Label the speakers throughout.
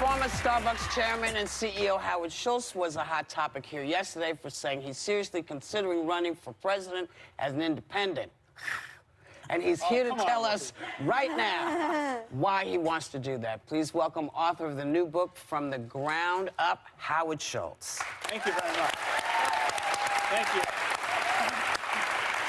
Speaker 1: Former Starbucks chairman and CEO Howard Schultz was a hot topic here yesterday for saying he's seriously considering running for president as an independent. And he's here to tell us right now why he wants to do that. Please welcome author of the new book, From the Ground Up, Howard Schultz.
Speaker 2: Thank you very much. Thank you.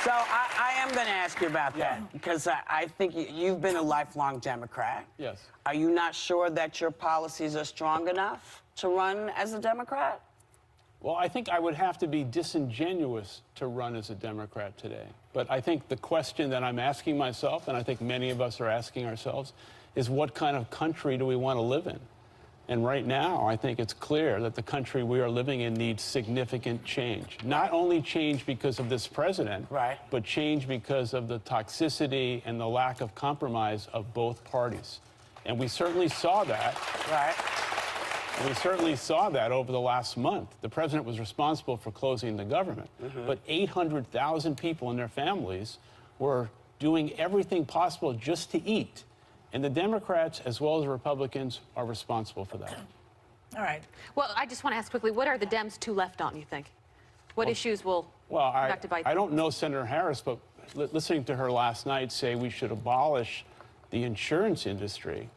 Speaker 1: So I am going to ask you about that, because I think you've been a lifelong Democrat.
Speaker 2: Yes.
Speaker 1: Are you not sure that your policies are strong enough to run as a Democrat?
Speaker 2: Well, I think I would have to be disingenuous to run as a Democrat today. But I think the question that I'm asking myself, and I think many of us are asking ourselves, is what kind of country do we want to live in? And right now, I think it's clear that the country we are living in needs significant change. Not only change because of this president, but change because of the toxicity and the lack of compromise of both parties. And we certainly saw that. And we certainly saw that over the last month. The president was responsible for closing the government, but 800,000 people and their families were doing everything possible just to eat. And the Democrats, as well as the Republicans, are responsible for that.
Speaker 3: All right.
Speaker 4: Well, I just want to ask quickly, what are the Dems too left on, you think? What issues will not divide?
Speaker 2: I don't know Senator Harris, but listening to her last night say we should abolish the insurance industry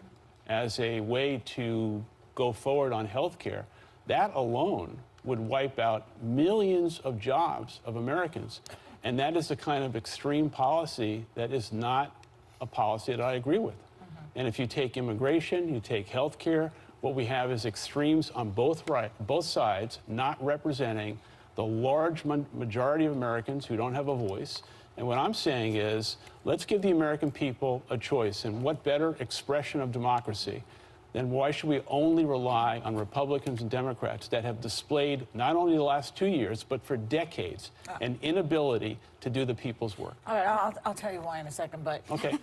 Speaker 2: as a way to go forward on health care, that alone would wipe out millions of jobs of Americans. And that is the kind of extreme policy that is not a policy that I agree with. And if you take immigration, you take health care, what we have is extremes on both sides, not representing the large majority of Americans who don't have a voice. And what I'm saying is, let's give the American people a choice. And what better expression of democracy then why should we only rely on Republicans and Democrats that have displayed, not only the last 2 years, but for decades, an inability to do the people's work?
Speaker 3: All right, I'll tell you why in a second, but...
Speaker 2: Okay.